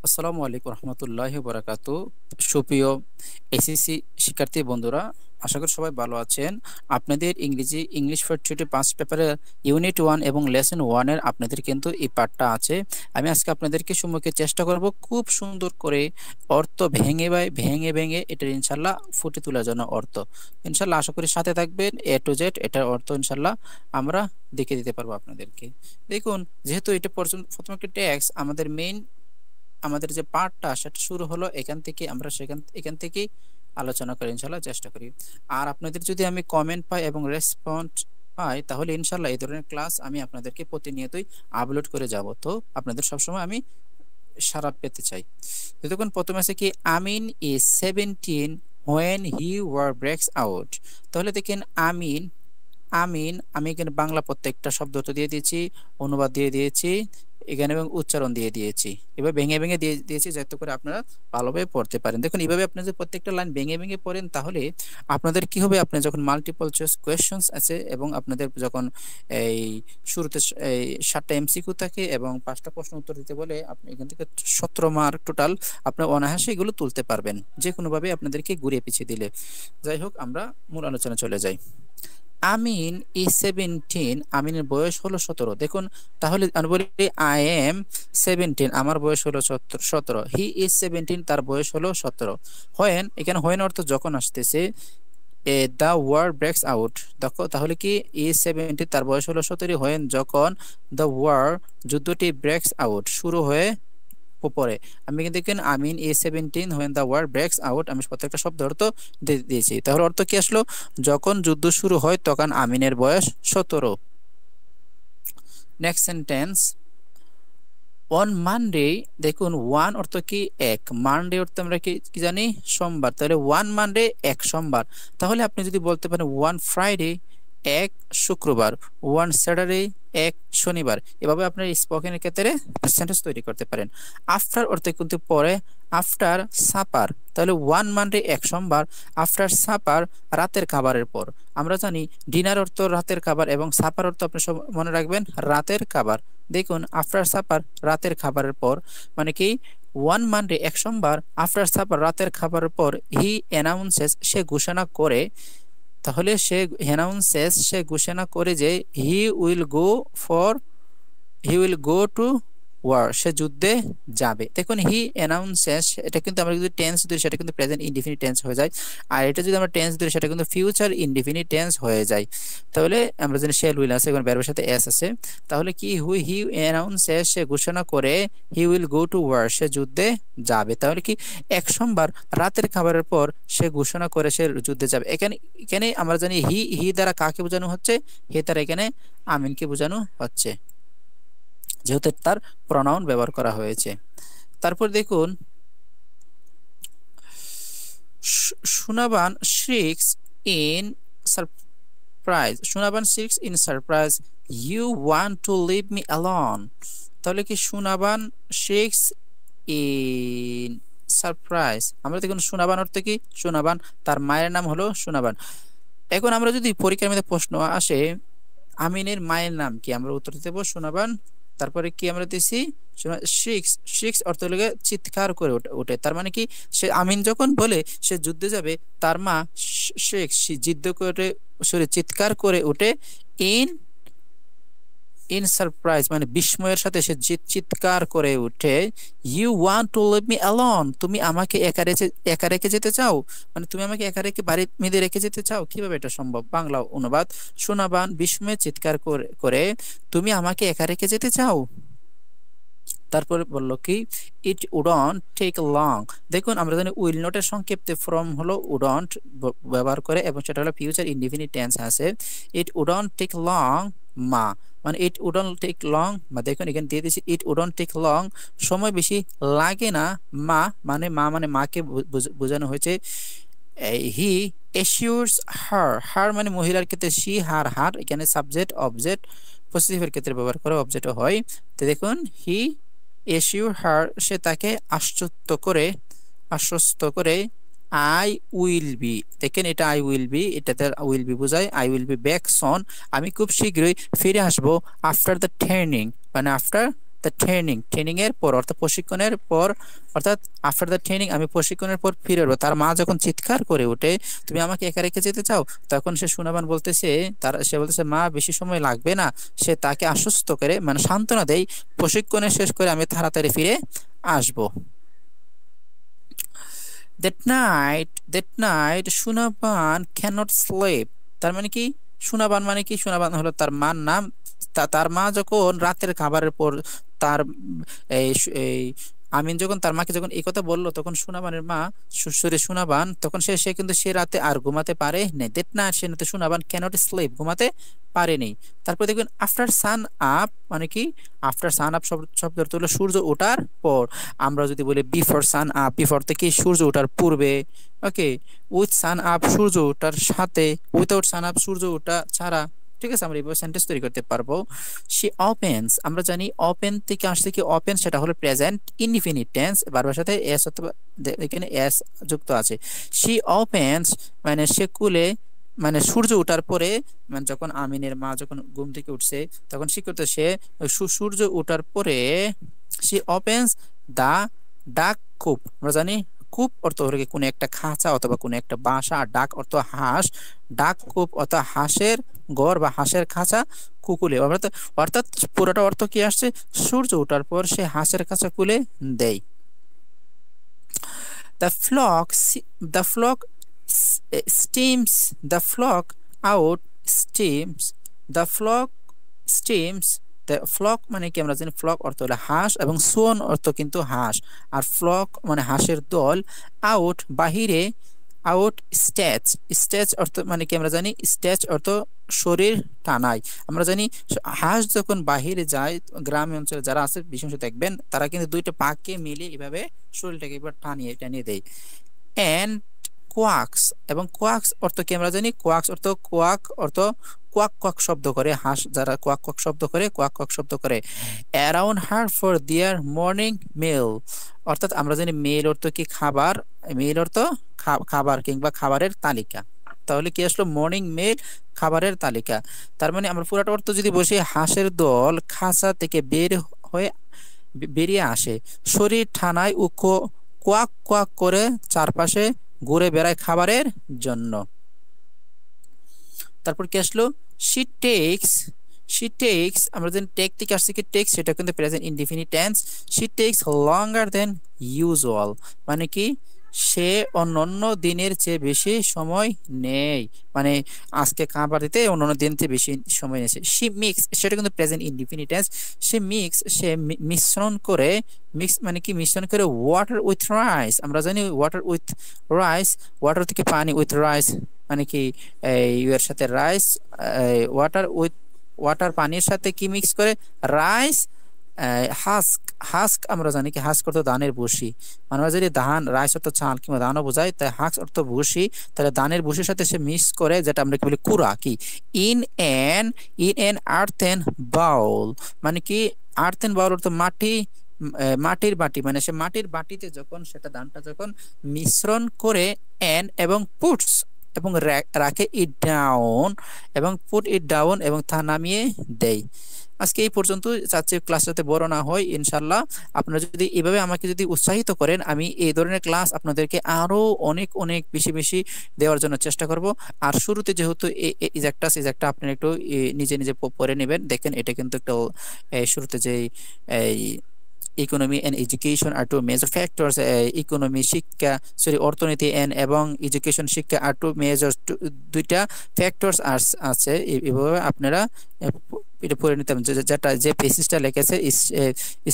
আসসালামু আলাইকুম রহমতুল্লাহি বারাকাতু। সুপ্রিয় এসএসসি শিক্ষার্থী বন্ধুরা, আশা করি সবাই ভালো আছেন। আপনাদের ইংলিশ ফর টিউটর 5 পেপারের ইউনিট 1 এবং লেসন 1 এর আপনাদের কিন্তু এই পার্টটা আছে। আমি আজকে আপনাদেরকে সম্মুখে চেষ্টা করব খুব সুন্দর করে অর্থ ভেঙে ভেঙে এটার ইনশাল্লাহ ফুটে তোলার জন্য অর্থ। ইনশাল্লাহ আশা করি সাথে থাকবেন। এ টু জেড এটার অর্থ ইনশাল্লাহ আমরা দেখে দিতে পারবো আপনাদেরকে। দেখুন, যেহেতু এটা প্রথম একটা ট্যাক্স, আমাদের যে পার্টটা সেটা শুরু হলো এখান থেকে, আমরা এখান থেকে আলোচনা করে ইনশাল্লাহ চেষ্টা করি। আর আপনাদের যদি আমি কমেন্ট পাই এবং রেসপন্স পাই, তাহলে ইনশাল্লাহ এই ধরনের ক্লাস আমি আপনাদেরকে প্রতিনিয়তই আপলোড করে যাব। তো আপনাদের সবসময় আমি সাড়া পেতে চাই। তো দেখুন, প্রথমে আছে কি, আমিন is 17 when he were breaks out। তাহলে দেখেন আমিন, আমি এখানে বাংলা প্রত্যেকটা শব্দ তো দিয়ে দিয়েছি, অনুবাদ দিয়ে দিয়েছি এখানে এবং উচ্চারণ দিয়ে দিয়েছি। এবার ভেঙে ভেঙে দিয়েছি যাতে করে আপনারা ভালোভাবে পড়তে পারেন। দেখুন, এইভাবে আপনি যদি প্রত্যেকটা লাইন ভেঙে ভেঙে পড়েন, তাহলে আপনাদের কি হবে, আপনি যখন মাল্টিপল চয়েস কোয়েশ্চেন্স আছে এবং আপনাদের যখন এই শুরুতে এই 7টা এমসিকিউ থাকে এবং 5টা প্রশ্ন উত্তর দিতে বলে, আপনি এখান থেকে 17 মার্ক টোটাল আপনার অনায়াসে এগুলো তুলতে পারবেন, যে কোনোভাবে আপনাদেরকে ঘুরিয়ে পিছিয়ে দিলে। যাই হোক, আমরা মূল আলোচনা চলে যাই। আমিন ইজ 17, আমিনের বয়স হলো 17। দেখুন, তাহলে আমি বলি আই এম 17, আমার বয়স হলো 17। হি ইজ 17, তার বয়স হলো 17। হোয়েন, এখানে হোয়েন অর্থ যখন আসতেছে, দ্য ওয়ার ব্রেকস আউট, দেখো তাহলে কি ইজ 17, তার বয়স হলো 17, হোয়েন যখন, দ্য ওয়ার যুদ্ধটি ব্রেকস আউট শুরু হয়ে পরে। আমি কিন্তু দেখেন আমিন এ 17 when the war breaks out, আমি প্রত্যেকটা শব্দ অর্থ দিয়েছি। তাহলে অর্থ কি আসলো, যখন যুদ্ধ শুরু হয় তখন আমিনের বয়স 17। নেক্সট সেন্টেন্স, অন মানডে, দেখুন ওয়ান অর্থ কি এক, মানডে অর্থ আমরা কি জানি, সোমবার। তাহলে ওয়ান মানডে এক সোমবার। তাহলে আপনি যদি বলতে পারেন ওয়ান ফ্রাইডে এক শুক্রবার, ওয়ান স্যাটারডে এক শনিবার। এভাবে আপনার স্পোকেনের ক্ষেত্রে সেন্টেন্স তৈরি করতে পারেন। আফটার অর্থে কিন্তু পরে, আফটার সাপার, তাহলে ওয়ান মানডে এক সোমবার, আফটার সাপার রাতের খাবারের পর। আমরা জানি ডিনার অর্থ রাতের খাবার এবং সাপার অর্থ আপনি সব মনে রাখবেন রাতের খাবার। দেখুন, আফটার সাপার রাতের খাবারের পর, মানে কি ওয়ান মানডে এক সোমবার, আফটার সাপার রাতের খাবারের পর, হি অ্যানাউন্সেস সে ঘোষণা করে, তাহলে সে ঘোষণা করে যে he will go to war, সে যুদ্ধে যাবে। দেখুন, হি অ্যানাউন্সেস, এটা কিন্তু আমরা যদি টেন্স ধরি সেটা কিন্তু প্রেজেন্ট ইনডিফিনিট টেন্স হয়ে যায়, আর এটা যদি আমরা টেন্স ধরি সেটা কিন্তু ফিউচার ইনডিফিনিট টেন্স হয়ে যায়। তাহলে আমরা জানি শেল উইল আছে, এখন ভার্বের সাথে এস আছে। তাহলে কি হি অ্যানাউন্সেস, সে ঘোষণা করে, he will go to war, সে যুদ্ধে যাবে। তাহলে কি এক সোমবার রাতের খাবারের পর সে ঘোষণা করে সে যুদ্ধে যাবে। এখানে আমরা জানি হি দ্বারা কাকে বোঝানো হচ্ছে, হি দ্বারা এখানে আমিনকে বোঝানো হচ্ছে, যেহেতু তার প্রনাউন ব্যবহার করা হয়েছে। তারপর দেখুন, সুনাবান shrieks in surprise, you want to leave me alone। তাহলে কি সুনাবান shrieks in surprise, আমরা দেখুন সুনাবান অর্থ কি, সুনাবান তার মায়ের নাম হলো সুনাবান। এখন আমরা যদি পরীক্ষার মধ্যে প্রশ্ন আসে আমিনের মায়ের নাম কি, আমরা উত্তর দেব সুনাবান। তারপরে কি আমরা দিছি, শিক্স অর্থ হলো চিৎকার করে ওঠে। তার মানে কি, সে আমিন যখন বলে সে যুদ্ধে যাবে, তার মা যুদ্ধ করে চিৎকার করে ওঠে ইন সারপ্রাইজ, মানে বিস্ময়ের সাথে সে চিৎকার করে উঠে, you want to leave me alone, তুমি আমাকে একা রেখে যেতে চাও, মানে তুমি আমাকে একা রেখে বাড়ির মেয়েদের রেখে যেতে চাও। কিভাবে এটা সম্ভব, বাংলা অনুবাদ, সুনাবান বিস্ময়ে চিৎকার করে তুমি আমাকে একা রেখে যেতে চাও। তারপরে বললো কি, ইট উডন্ট টেক লং। দেখুন, আমরা জানি উইল নটের সংক্ষিপ্ত ফর্ম হলো উডন্ট ব্যবহার করে এবং সেটা হলো ফিউচার ইনডিফিনিট টেন্স আছে। ইট উডন্ট টেক লং মা, মানে ইট উডন্ট টেক লং মা। দেখুন এখানে দিয়ে দিয়েছি ইট উডন্ট টেক লং, সময় বেশি লাগে না মা, মানে মাকে বোঝানো হয়েছে। হি এশিওরস হার মানে মহিলার ক্ষেত্রে শি, হার এখানে সাবজেক্ট অবজেক্ট, পজিটিভের ক্ষেত্রে ব্যবহার করে অবজেক্টও হয়। তো দেখুন, হি এশিওর হার, সে তাকে আশ্বস্ত করে আই উইল বি। দেখেন এটা আই উইল বি, এটাতে উইল বি বোঝায়, আই উইল বি ব্যাক সন, আমি খুব শীঘ্রই ফিরে আসবো। আফটার দ্য ট্রেনিং, মানে আফটার দ্য ট্রেনিং এর পর, অর্থাৎ প্রশিক্ষণের পর, অর্থাৎ আফটার দ্য ট্রেনিং, আমি প্রশিক্ষণের পর ফিরে আসবো। তার মা যখন চিৎকার করে ওঠে, তুমি আমাকে একা রেখে যেতে চাও, তখন সে সুনাবান বলতেছে, সে বলতেছে মা বেশি সময় লাগবে না। সে তাকে আশ্বস্ত করে, মানে সান্ত্বনা দেয়, প্রশিক্ষণে শেষ করে আমি তাড়াতাড়ি ফিরে আসবো। That night সুনাবান cannot sleep। তার মানে কি, সুনাবান মানে কি, সুনাবান হলো তার মার নাম। তার মা যখন রাতের খাবারের পর তার এই আমিন যখন তার মাকে যখন এই কথা বললো, তখন সুনাবানের মা সুরে সুনাবান, তখন সে কিন্তু সে রাতে আর ঘুমাতে পারে নাই। দ্যাট নাইট, সে রাতে সুনাবান ক্যানট স্লিপ, ঘুমাতে পারেনি। তারপর দেখবেন আফটার সান আপ মানে কি, আফটার সান আপ শব্দ অর্থ হলো সূর্য ওঠার পর। আমরা যদি বলি বিফোর সান আপ, বিফোর থেকে সূর্য ওঠার পূর্বে, ওকে। উইথ সান আপ, সূর্য ওঠার সাথে। উইথাউট সান আপ, সূর্য ওঠা ছাড়া। ঠিক আছে, আমরা এইভাবে সেন্টেন্স তৈরি করতে পারবো। শি ওপেন্স, আমরা জানি ওপেন থেকে আসছে কি, ওপেন সেটা হলো প্রেজেন্ট ইনডিফিনিট টেন্স, বারবার সাথে এস অথবা এখানে এস যুক্ত আছে। শি ওপেন্স মানে সে কুলে, মানে সূর্য ওঠার পরে, মানে যখন আমিনের মা যখন ঘুম থেকে উঠছে, তখন সে করতে, সে সূর্য ওঠার পরে শি ওপেন্স দা ডাক কূপ। আমরা জানি কূপ অর্থ হলো কোনো একটা খাঁচা অথবা কোনো একটা বাসা, আর ডাক অর্থ হাঁস। ডাক কূপ অর্থাৎ হাঁসের ঘর বা হাঁসের খাঁচা কুকুলে, অর্থাৎ পুরোটা অর্থ কি আসছে, সূর্য ওঠার পর সে হাঁসের খাঁচা কুলে দেয়। The flock, the flock steams, the flock out steams, the flock steams, the flock মানে কি, আমরা জানি ফ্লক অর্থ হলো হাঁস, এবং সোন অর্থ কিন্তু হাঁস, আর ফ্লক মানে হাঁসের দল। আউট বাহিরে, আউট স্ট্যাচ, স্ট্যাচ অর্থ মানে কি, আমরা জানি স্ট্যাচ অর্থ শরীর টানায়। আমরা জানি হাঁস যখন বাহিরে যায়, গ্রামে অঞ্চলে যারা আছে বিশেষ দেখবেন, তারা কিন্তু দুইটা পাকে মিলে এভাবে শরীরটাকে এবার টানিয়ে টানিয়ে দেয়। এন্ড কোয়াক্স, এবং কোয়াক্স অর্থ কি, আমরা জানি কোয়াক্স অর্থ কোয়াক অর্থ কোয়াক কোয়াক শব্দ করে, হাঁস যারা কোয়াক কোয়াক শব্দ করে, কোয়াক কোয়াক শব্দ করে। Around her for their morning মিল, অর্থাৎ আমরা জানি মিল অর্থ কি খাবার, মিল অর্থ খাবার কিংবা খাবারের তালিকা। তাহলে কি আসলো, মর্নিং মিল খাবারের তালিকা। তার মানে আমরা পুরোটা অর্থ যদি বসি, হাঁসের দল খাঁচা থেকে বেরিয়ে আসে, শরীর ঠানায় ও কোয়াক কোয়াক করে চারপাশে ঘুরে বেড়ায় খাবারের জন্য। তারপর কি আসলো, she takes, আমরা যেন টেক থেকে আসছে কি টেক্স, সেটা কিন্তু present indefinite tense. she takes longer than usual মানে কি, সে অন্যান্য দিনের চেয়ে বেশি সময় নেয়, মানে আজকে খাবার দিতে অন্যান্য দিন থেকে বেশি সময় নিয়েছে। she mix, সেটা কিন্তু প্রেজেন্ট ইনডিফিনিট টেন্স। সে মিশ্রণ করে, মিক্স মানে কি মিশ্রণ করে, ওয়াটার উইথ রাইস, আমরা জানি ওয়াটার উইথ রাইস, ওয়াটার থেকে পানি, উইথ রাইস মানে কি এর সাথে রাইস, ওয়াটার পানির সাথে কি মিক্স করে, রাইস হাস্ক, হাস্ক আমরা জানি কি হাস্ক অর্থ ধানের ভুসি, আমরা যদি ধান, রাইস অর্থ চাল কিংবা ধানও বোঝায়, তাই হাস্ক অর্থ ভুসি, তাহলে ধানের ভুসির সাথে সে মিক্স করে, যেটা আমরা কি বলি কুড়া, কি ইন এন আর্থেন বাউল মানে কি, আর্থেন বাউল অর্থ মাটির বাটি, মানে সে মাটির বাটিতে যখন সেটা ধানটা যখন মিশ্রণ করে, এবং পুটস এবং রাখে ইট ডাউন, এবং পুট ইট ডাউন এবং তা নামিয়ে দেয়। আজকে এই পর্যন্ত, চাচ্ছি ক্লাস যাতে বড় না হয়। ইনশাল্লাহ আপনারা যদি এভাবে আমাকে যদি উৎসাহিত করেন, আমি এই ধরনের ক্লাস আপনাদেরকে আরো অনেক অনেক বেশি বেশি দেওয়ার জন্য চেষ্টা করব। আর শুরুতে যেহেতু ইজাকটা আপনারা একটু নিজে নিজে পড়ে নেবেন, দেখেন এটা কিন্তু একটা শুরুতে যে economy and education are two major factors, economy শিক্ষা, সরি অর্থনীতি এবং এডুকেশন শিক্ষা আর টু মেজর, দুইটা ফ্যাক্টরস আছে। এভাবে আপনারা এটা পড়ে নিতাম, যেটা যে পেসিসটা লিখেছে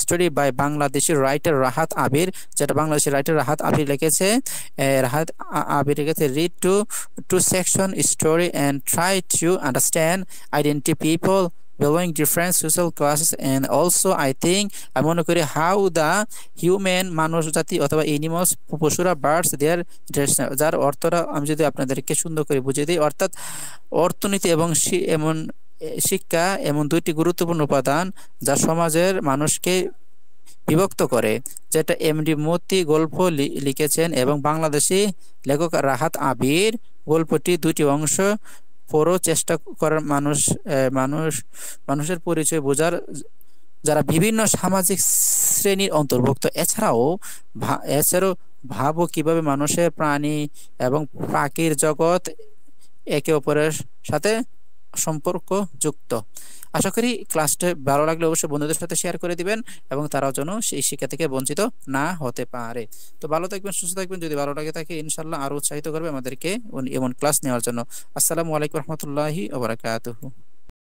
story by Bangladeshi writer Rahat Abir, যেটা বাংলাদেশি রাইটার রাহাত আবির লিখেছে। Read to section story and try to understand identify people belonging different social classes, and also I think আমি মনে করি how the human মানুষ জাতি অথবা animals পশুরা birds their যার অর্থটা আমি যদি আপনাদেরকে সুন্দর করে বুঝিয়ে দিই, অর্থাৎ অর্থনীতি এবং এমন শিক্ষা এমন দুইটি গুরুত্বপূর্ণ উপাদান যা সমাজের মানুষকে বিভক্ত করে, যেটা এমডি মতি গল্প লিখেছেন এবং বাংলাদেশি লেখক রাহাত আবির। গল্পটি দুইটি অংশ পড়ো, চেষ্টা করার মানুষের পরিচয় বোঝার যারা বিভিন্ন সামাজিক শ্রেণীর অন্তর্ভুক্ত। এছাড়াও ভাবো কিভাবে মানুষের, প্রাণী এবং পাখির জগৎ একে অপরের সাথে সম্পর্ক যুক্ত। আশা করি ক্লাসটা ভালো লাগলে অবশ্যই বন্ধুদের সাথে শেয়ার করে দিবেন এবং তারাও যেন সেই শিক্ষা থেকে বঞ্চিত না হতে পারে। তো ভালো থাকবেন, সুস্থ থাকবেন। যদি ভালো লাগে থাকে ইনশাল্লাহ আরো উৎসাহিত করবে আমাদেরকে এমন ক্লাস নেওয়ার জন্য। আসসালামু আলাইকুম রহমতুল্লাহি ওয়া বারাকাতুহু।